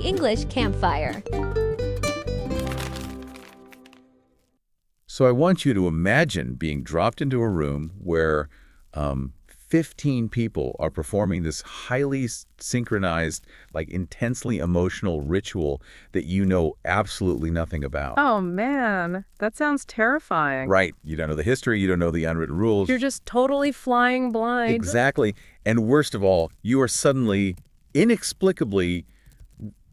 English Campfire. So I want you to imagine being dropped into a room where 15 people are performing this highly synchronized, like intensely emotional ritual that you know absolutely nothing about. Oh, man. That sounds terrifying. Right. You don't know the history. You don't know the unwritten rules. You're just totally flying blind. Exactly. And worst of all, you are suddenly, inexplicably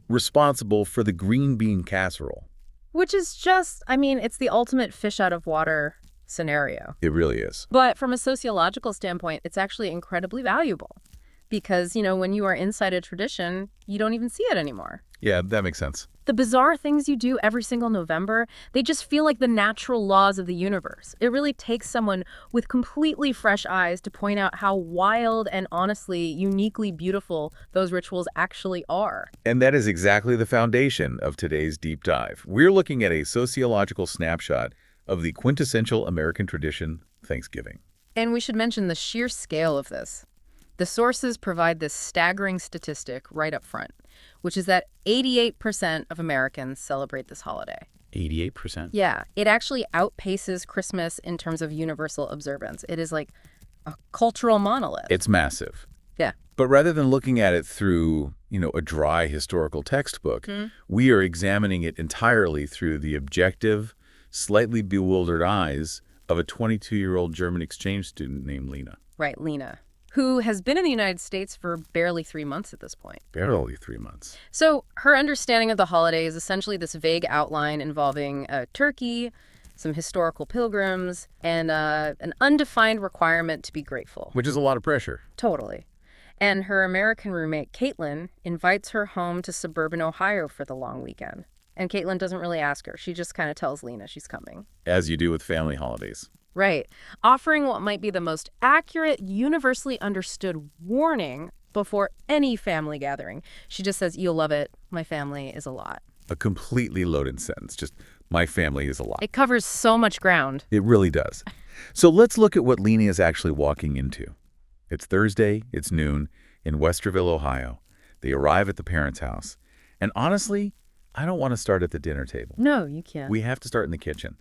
responsible for the green bean casserole. Which is just, it's the ultimate fish out of water scenario. It really is. But from a sociological standpoint, it's actually incredibly valuable. Because, when you are inside a tradition, you don't even see it anymore. Yeah, that makes sense. The bizarre things you do every single November, they just feel like the natural laws of the universe. It really takes someone with completely fresh eyes to point out how wild and honestly uniquely beautiful those rituals actually are. And that is exactly the foundation of today's deep dive. We're looking at a sociological snapshot of the quintessential American tradition, Thanksgiving. And we should mention the sheer scale of this. The sources provide this staggering statistic right up front, which is that 88% of Americans celebrate this holiday. 88%? Yeah, it actually outpaces Christmas in terms of universal observance. It is like a cultural monolith. It's massive. Yeah. But rather than looking at it through, a dry historical textbook, we are examining it entirely through the objective, slightly bewildered eyes of a 22-year-old German exchange student named Lena. Right, Lena, who has been in the United States for barely 3 months at this point. Barely 3 months. So her understanding of the holiday is essentially this vague outline involving a turkey, some historical pilgrims, and an undefined requirement to be grateful. Which is a lot of pressure. Totally. And her American roommate, Caitlin, invites her home to suburban Ohio for the long weekend. And Caitlin doesn't really ask her. She just kind of tells Lena she's coming. As you do with family holidays. Right. Offering what might be the most accurate, universally understood warning before any family gathering. She just says, "You'll love it. My family is a lot." A completely loaded sentence. Just, my family is a lot. It covers so much ground. It really does. So let's look at what Lena is actually walking into. It's Thursday, it's noon, in Westerville, Ohio. They arrive at the parents' house. And honestly, I don't want to start at the dinner table. No, you can't. We have to start in the kitchen.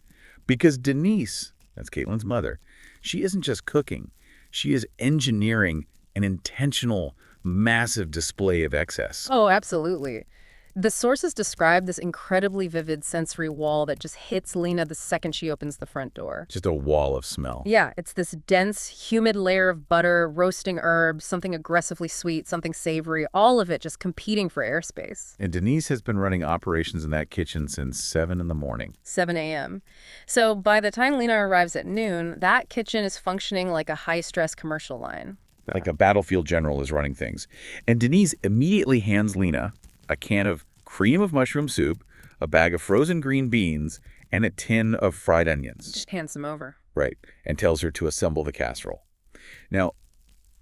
Because Denise, that's Caitlin's mother, she isn't just cooking. She is engineering an intentional, massive display of excess. Oh, absolutely. The sources describe this incredibly vivid sensory wall that just hits Lena the second she opens the front door. Just a wall of smell. Yeah, it's this dense, humid layer of butter, roasting herbs, something aggressively sweet, something savory, all of it just competing for airspace. And Denise has been running operations in that kitchen since 7 in the morning. 7 a.m. So by the time Lena arrives at noon, that kitchen is functioning like a high-stress commercial line. Like a battlefield general is running things. And Denise immediately hands Lena a can of cream of mushroom soup, a bag of frozen green beans, and a tin of fried onions. Just hands them over. Right, and tells her to assemble the casserole. Now,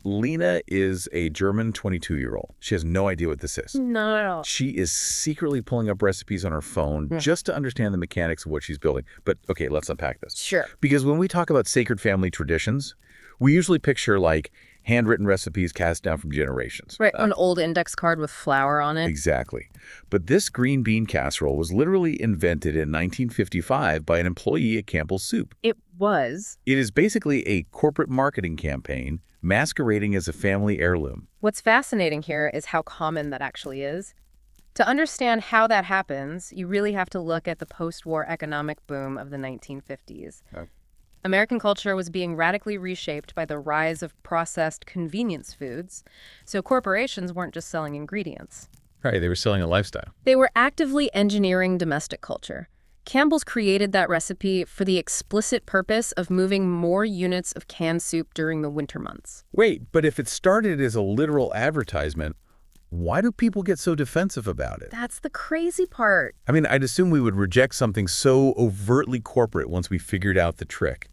Lena is a German 22-year-old. She has no idea what this is. Not at all. She is secretly pulling up recipes on her phone just to understand the mechanics of what she's building. But, okay, let's unpack this. Sure. Because when we talk about sacred family traditions, we usually picture, like, handwritten recipes passed down from generations. Right, an old index card with flour on it. Exactly. But this green bean casserole was literally invented in 1955 by an employee at Campbell's Soup. It was. It is basically a corporate marketing campaign masquerading as a family heirloom. What's fascinating here is how common that actually is. To understand how that happens, you really have to look at the post-war economic boom of the 1950s. Okay. American culture was being radically reshaped by the rise of processed convenience foods, so corporations weren't just selling ingredients. Right, they were selling a lifestyle. They were actively engineering domestic culture. Campbell's created that recipe for the explicit purpose of moving more units of canned soup during the winter months. Wait, but if it started as a literal advertisement, why do people get so defensive about it? That's the crazy part. I mean, I'd assume we would reject something so overtly corporate once we figured out the trick.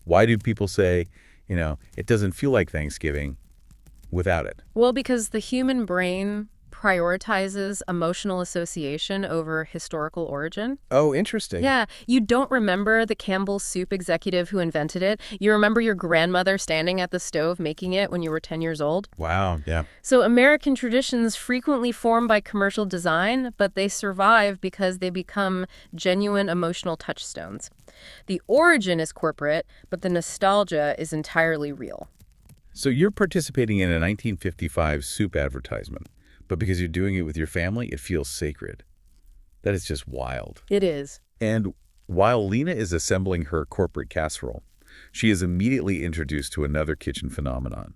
Why do people say, it doesn't feel like Thanksgiving without it? Well, because the human brain prioritizes emotional association over historical origin. Oh, interesting. Yeah, you don't remember the Campbell's soup executive who invented it. You remember your grandmother standing at the stove making it when you were 10 years old. Wow, yeah. So American traditions frequently form by commercial design, but they survive because they become genuine emotional touchstones. The origin is corporate, but the nostalgia is entirely real. So you're participating in a 1955 soup advertisement, but because you're doing it with your family, it feels sacred. That is just wild. It is. And while Lena is assembling her corporate casserole, she is immediately introduced to another kitchen phenomenon.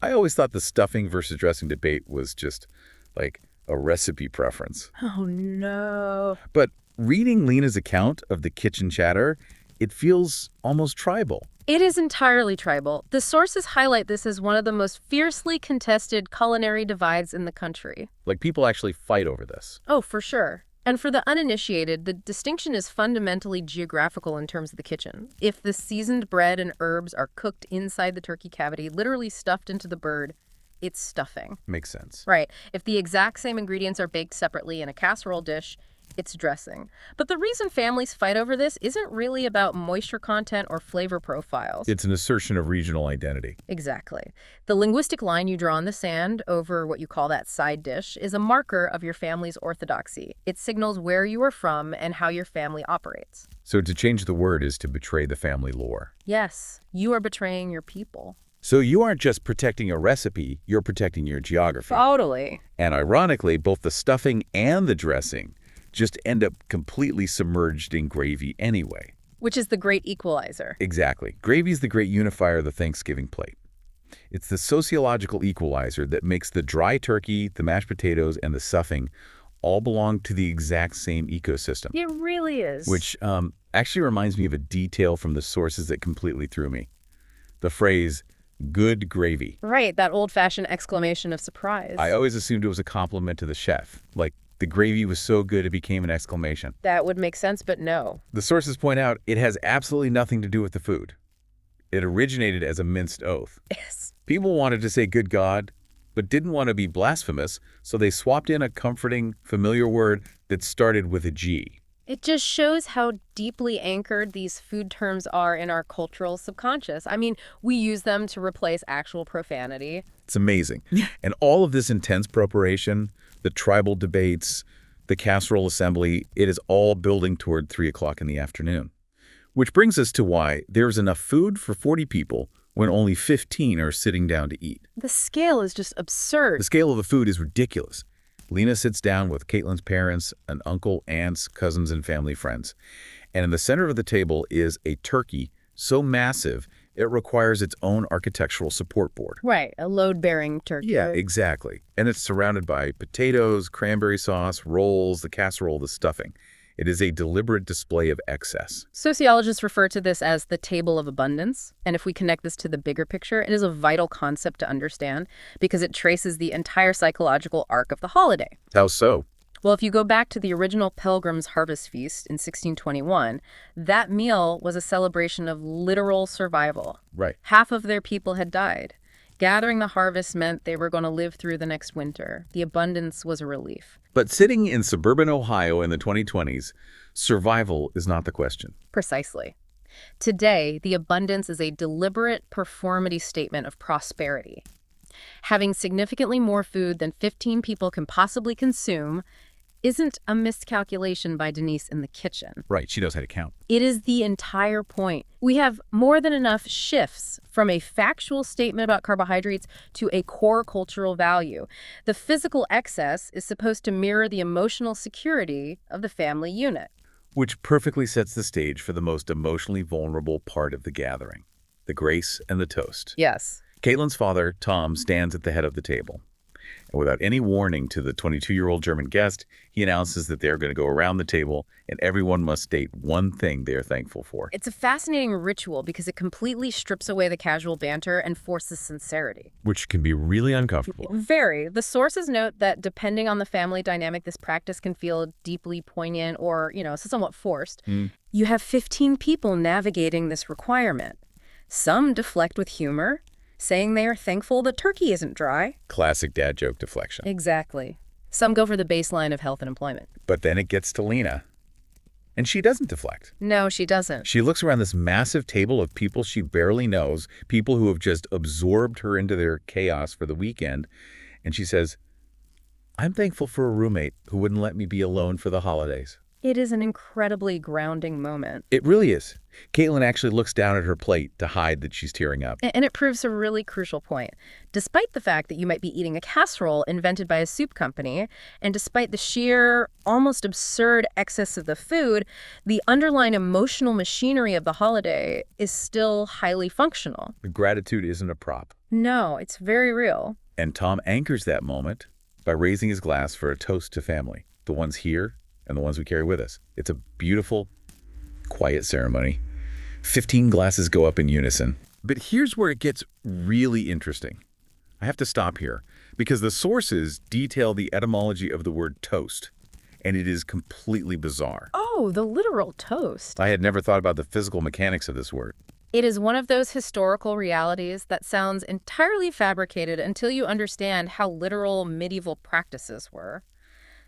I always thought the stuffing versus dressing debate was just like a recipe preference. Oh, no. But reading Lena's account of the kitchen chatter, it feels almost tribal. It is entirely tribal. The sources highlight this as one of the most fiercely contested culinary divides in the country. Like people actually fight over this. Oh, for sure. And for the uninitiated, the distinction is fundamentally geographical in terms of the kitchen. If the seasoned bread and herbs are cooked inside the turkey cavity, literally stuffed into the bird, it's stuffing. Makes sense. Right. If the exact same ingredients are baked separately in a casserole dish, it's dressing. But the reason families fight over this isn't really about moisture content or flavor profiles. It's an assertion of regional identity. Exactly. The linguistic line you draw in the sand over what you call that side dish is a marker of your family's orthodoxy. It signals where you are from and how your family operates. So to change the word is to betray the family lore. Yes, you are betraying your people. So you aren't just protecting a recipe, you're protecting your geography. Totally. And ironically, both the stuffing and the dressing just end up completely submerged in gravy anyway. Which is the great equalizer. Exactly. Gravy's the great unifier of the Thanksgiving plate. It's the sociological equalizer that makes the dry turkey, the mashed potatoes, and the stuffing all belong to the exact same ecosystem. It really is. Which actually reminds me of a detail from the sources that completely threw me. The phrase, good gravy. Right, that old-fashioned exclamation of surprise. I always assumed it was a compliment to the chef. Like, the gravy was so good it became an exclamation. That would make sense, but no. The sources point out it has absolutely nothing to do with the food. It originated as a minced oath. Yes. People wanted to say good God, but didn't want to be blasphemous, so they swapped in a comforting, familiar word that started with a G. It just shows how deeply anchored these food terms are in our cultural subconscious. I mean, we use them to replace actual profanity. It's amazing. And all of this intense preparation, the tribal debates, the casserole assembly, it is all building toward 3 o'clock in the afternoon. Which brings us to why there's enough food for 40 people when only 15 are sitting down to eat. The scale is just absurd. The scale of the food is ridiculous. Lena sits down with Caitlin's parents, an uncle, aunts, cousins, and family friends. And in the center of the table is a turkey so massive it requires its own architectural support board. Right, a load-bearing turkey. Yeah, exactly. And it's surrounded by potatoes, cranberry sauce, rolls, the casserole, the stuffing. It is a deliberate display of excess. Sociologists refer to this as the table of abundance. And if we connect this to the bigger picture, it is a vital concept to understand because it traces the entire psychological arc of the holiday. How so? Well, if you go back to the original Pilgrims' harvest feast in 1621, that meal was a celebration of literal survival. Right. Half of their people had died. Gathering the harvest meant they were going to live through the next winter. The abundance was a relief. But sitting in suburban Ohio in the 2020s, survival is not the question. Precisely. Today, the abundance is a deliberate performative statement of prosperity. Having significantly more food than 15 people can possibly consume isn't a miscalculation by Denise in the kitchen. Right, she knows how to count. It is the entire point. We have more than enough shifts from a factual statement about carbohydrates to a core cultural value. The physical excess is supposed to mirror the emotional security of the family unit. Which perfectly sets the stage for the most emotionally vulnerable part of the gathering, the grace and the toast. Yes. Caitlin's father, Tom, stands at the head of the table. And without any warning to the 22-year-old German guest, he announces that they're going to go around the table and everyone must state one thing they're thankful for. It's a fascinating ritual because it completely strips away the casual banter and forces sincerity. Which can be really uncomfortable. Very. The sources note that depending on the family dynamic, this practice can feel deeply poignant or, somewhat forced. You have 15 people navigating this requirement. Some deflect with humor. saying they are thankful the turkey isn't dry. Classic dad joke deflection. Exactly. Some go for the baseline of health and employment. But then it gets to Lena, and she doesn't deflect. No, she doesn't. She looks around this massive table of people she barely knows, people who have just absorbed her into their chaos for the weekend, and she says, "I'm thankful for a roommate who wouldn't let me be alone for the holidays." It is an incredibly grounding moment. It really is. Caitlin actually looks down at her plate to hide that she's tearing up. And it proves a really crucial point. Despite the fact that you might be eating a casserole invented by a soup company, and despite the sheer, almost absurd excess of the food, the underlying emotional machinery of the holiday is still highly functional. The gratitude isn't a prop. No, it's very real. And Tom anchors that moment by raising his glass for a toast to family, the ones here and the ones we carry with us. It's a beautiful, quiet ceremony. 15 glasses go up in unison. But here's where it gets really interesting. I have to stop here because the sources detail the etymology of the word toast, and it is completely bizarre. Oh, the literal toast. I had never thought about the physical mechanics of this word. It is one of those historical realities that sounds entirely fabricated until you understand how literal medieval practices were.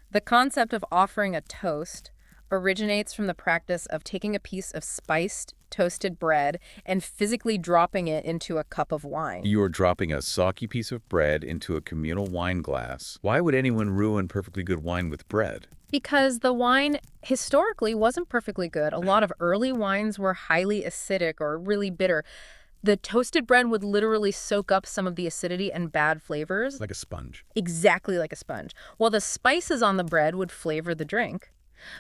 The concept of offering a toast originates from the practice of taking a piece of spiced, toasted bread and physically dropping it into a cup of wine. You are dropping a soggy piece of bread into a communal wine glass. Why would anyone ruin perfectly good wine with bread? Because the wine historically wasn't perfectly good. A lot of early wines were highly acidic or really bitter. The toasted bread would literally soak up some of the acidity and bad flavors. Like a sponge. Exactly like a sponge. While the spices on the bread would flavor the drink.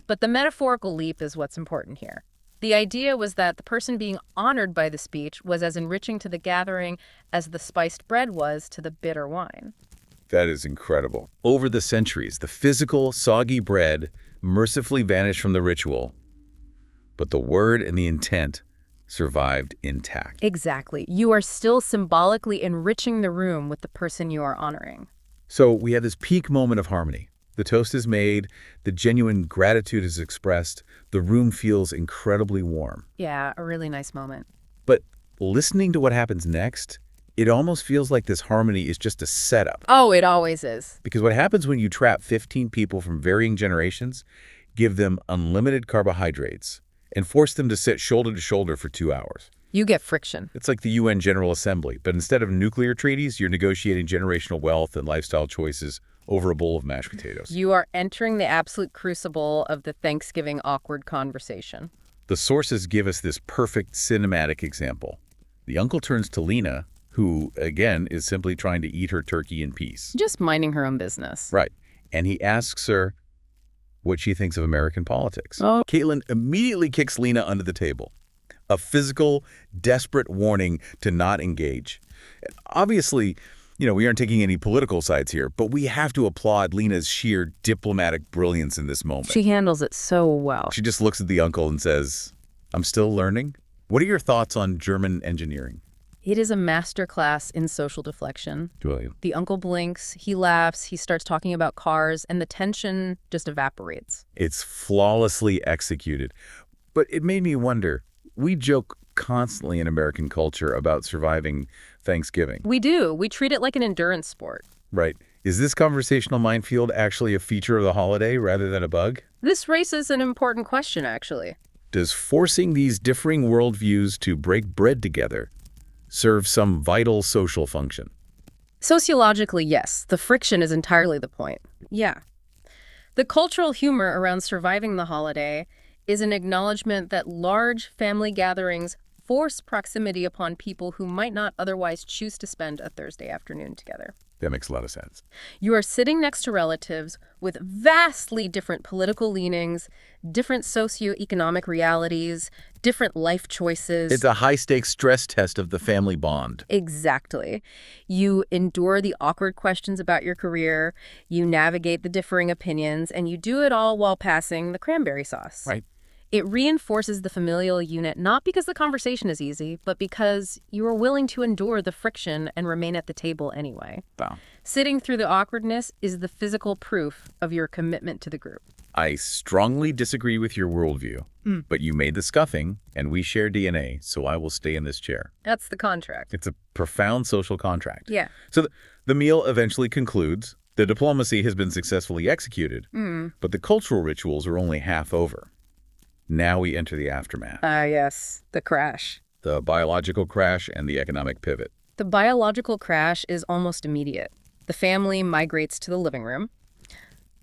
But the metaphorical leap is what's important here. The idea was that the person being honored by the speech was as enriching to the gathering as the spiced bread was to the bitter wine. That is incredible. Over the centuries, the physical, soggy bread mercifully vanished from the ritual, but the word and the intent survived intact. Exactly. You are still symbolically enriching the room with the person you are honoring. So we have this peak moment of harmony. The toast is made, the genuine gratitude is expressed, the room feels incredibly warm. Yeah, a really nice moment. But listening to what happens next, it almost feels like this harmony is just a setup. Oh, it always is. Because what happens when you trap 15 people from varying generations, give them unlimited carbohydrates, and force them to sit shoulder to shoulder for 2 hours? You get friction. It's like the UN General Assembly, but instead of nuclear treaties, you're negotiating generational wealth and lifestyle choices over a bowl of mashed potatoes. You are entering the absolute crucible of the Thanksgiving awkward conversation. The sources give us this perfect cinematic example. The uncle turns to Lena, who, again, is simply trying to eat her turkey in peace. Just minding her own business. Right. And he asks her what she thinks of American politics. Oh. Caitlin immediately kicks Lena under the table. A physical, desperate warning to not engage. Obviously, we aren't taking any political sides here, but we have to applaud Lena's sheer diplomatic brilliance in this moment. She handles it so well. She just looks at the uncle and says, "I'm still learning." What are your thoughts on German engineering? It is a masterclass in social deflection. Julia. The uncle blinks, he laughs, he starts talking about cars, and the tension just evaporates. It's flawlessly executed. But it made me wonder, we joke constantly in American culture about surviving Thanksgiving. We do. We treat it like an endurance sport. Right. Is this conversational minefield actually a feature of the holiday rather than a bug? This raises an important question, actually. Does forcing these differing worldviews to break bread together serve some vital social function? Sociologically, yes. The friction is entirely the point. Yeah. The cultural humor around surviving the holiday is an acknowledgement that large family gatherings force proximity upon people who might not otherwise choose to spend a Thursday afternoon together. That makes a lot of sense. You are sitting next to relatives with vastly different political leanings, different socioeconomic realities, different life choices. It's a high-stakes stress test of the family bond. Exactly. You endure the awkward questions about your career, you navigate the differing opinions, and you do it all while passing the cranberry sauce. Right. It reinforces the familial unit not because the conversation is easy, but because you are willing to endure the friction and remain at the table anyway. Wow. Sitting through the awkwardness is the physical proof of your commitment to the group. I strongly disagree with your worldview, but you made the scuffing, and we share DNA, so I will stay in this chair. That's the contract. It's a profound social contract. Yeah. So the meal eventually concludes. The diplomacy has been successfully executed, but the cultural rituals are only half over. Now we enter the aftermath. Yes, the crash. The biological crash and the economic pivot. The biological crash is almost immediate. The family migrates to the living room.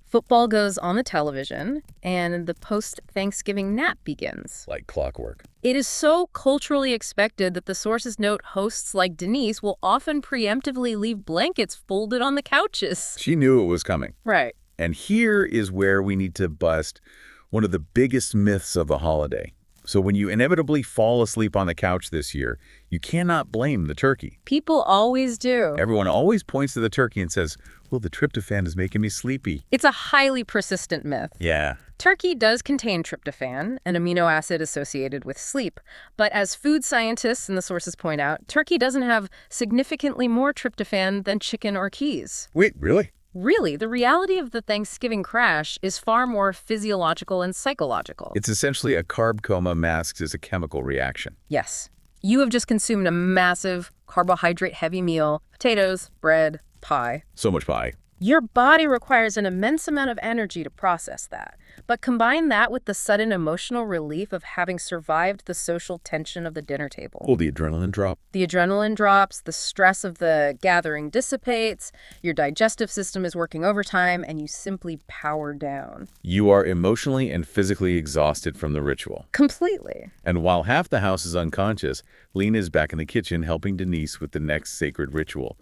Football goes on the television, and the post-Thanksgiving nap begins. Like clockwork. It is so culturally expected that the sources note hosts like Denise will often preemptively leave blankets folded on the couches. She knew it was coming. Right. And here is where we need to bust one of the biggest myths of the holiday. So when you inevitably fall asleep on the couch this year, you cannot blame the turkey. People always do. Everyone always points to the turkey and says, well, the tryptophan is making me sleepy. It's a highly persistent myth. Yeah. Turkey does contain tryptophan, an amino acid associated with sleep. But as food scientists and the sources point out, turkey doesn't have significantly more tryptophan than chicken or cheese. Wait, really? Really, the reality of the Thanksgiving crash is far more physiological and psychological. It's essentially a carb coma masked as a chemical reaction. Yes. You have just consumed a massive carbohydrate-heavy meal, potatoes, bread, pie. So much pie. Your body requires an immense amount of energy to process that. But combine that with the sudden emotional relief of having survived the social tension of the dinner table. Oh, the adrenaline drop. The adrenaline drops, the stress of the gathering dissipates, your digestive system is working overtime, and you simply power down. You are emotionally and physically exhausted from the ritual. Completely. And while half the house is unconscious, Lena is back in the kitchen helping Denise with the next sacred ritual.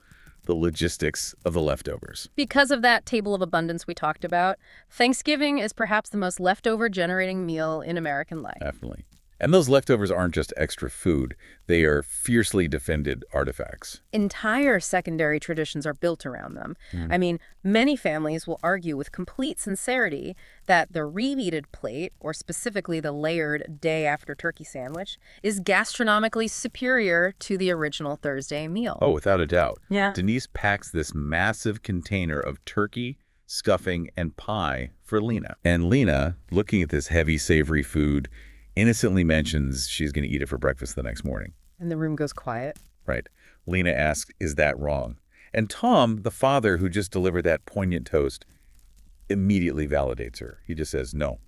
The logistics of the leftovers. Because of that table of abundance we talked about, Thanksgiving is perhaps the most leftover generating meal in American life. Definitely. And those leftovers aren't just extra food. They are fiercely defended artifacts. Entire secondary traditions are built around them. I mean, many families will argue with complete sincerity that the reheated plate, or specifically the layered day after turkey sandwich, is gastronomically superior to the original Thursday meal. Oh, without a doubt. Yeah. Denise packs this massive container of turkey, stuffing, and pie for Lena. And Lena, looking at this heavy, savory food, innocently mentions she's going to eat it for breakfast the next morning. And the room goes quiet. Right. Lena asks, is that wrong? And Tom, the father who just delivered that poignant toast, immediately validates her. He just says, no,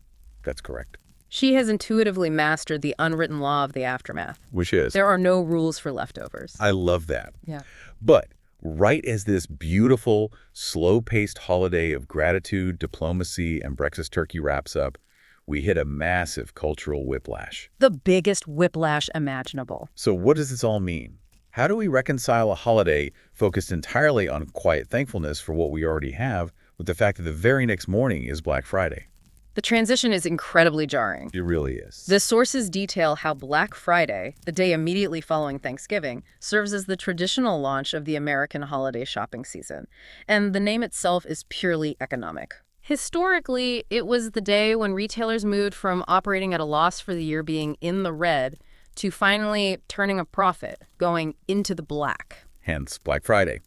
that's correct. She has intuitively mastered the unwritten law of the aftermath. Which is? There are no rules for leftovers. I love that. Yeah. But right as this beautiful, slow-paced holiday of gratitude, diplomacy, and breakfast turkey wraps up, we hit a massive cultural whiplash. The biggest whiplash imaginable. So what does this all mean? How do we reconcile a holiday focused entirely on quiet thankfulness for what we already have with the fact that the very next morning is Black Friday? The transition is incredibly jarring. It really is. The sources detail how Black Friday, the day immediately following Thanksgiving, serves as the traditional launch of the American holiday shopping season. And the name itself is purely economic. Historically, it was the day when retailers moved from operating at a loss for the year being in the red to finally turning a profit, going into the black. Hence, Black Friday.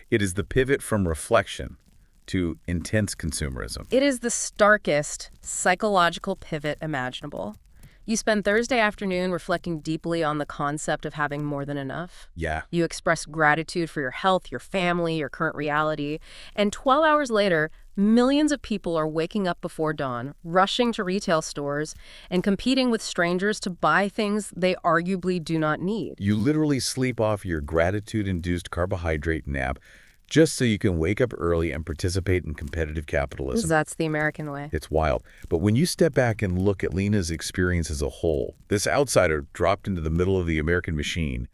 It is the pivot from reflection to intense consumerism. It is the starkest psychological pivot imaginable. You spend Thursday afternoon reflecting deeply on the concept of having more than enough. Yeah. You express gratitude for your health, your family, your current reality. And 12 hours later, millions of people are waking up before dawn, rushing to retail stores, and competing with strangers to buy things they arguably do not need. You literally sleep off your gratitude-induced carbohydrate nap just so you can wake up early and participate in competitive capitalism. That's the American way. It's wild. But when you step back and look at Lena's experience as a whole, this outsider dropped into the middle of the American machine,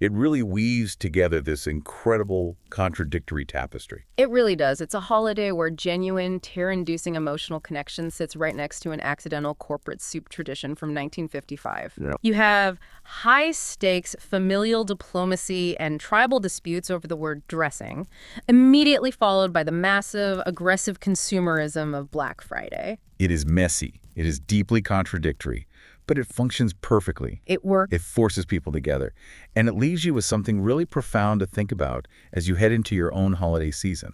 it really weaves together this incredible contradictory tapestry. It really does. It's a holiday where genuine, tear-inducing emotional connection sits right next to an accidental corporate soup tradition from 1955. Yeah. You have high-stakes familial diplomacy and tribal disputes over the word dressing, immediately followed by the massive, aggressive consumerism of Black Friday. It is messy. It is deeply contradictory. But it functions perfectly. It works. It forces people together. And it leaves you with something really profound to think about as you head into your own holiday season.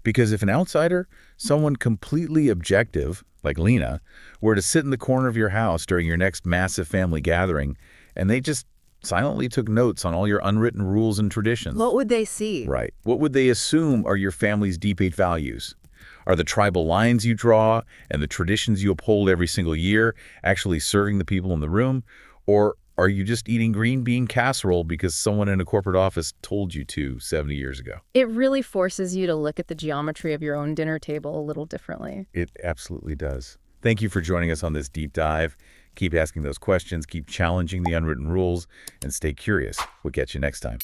Because if an outsider, someone completely objective, like Lena, were to sit in the corner of your house during your next massive family gathering, and they just silently took notes on all your unwritten rules and traditions. What would they see? Right. What would they assume are your family's deep values? Are the tribal lines you draw and the traditions you uphold every single year actually serving the people in the room? Or are you just eating green bean casserole because someone in a corporate office told you to 70 years ago? It really forces you to look at the geometry of your own dinner table a little differently. It absolutely does. Thank you for joining us on this deep dive. Keep asking those questions, keep challenging the unwritten rules, and stay curious. We'll catch you next time.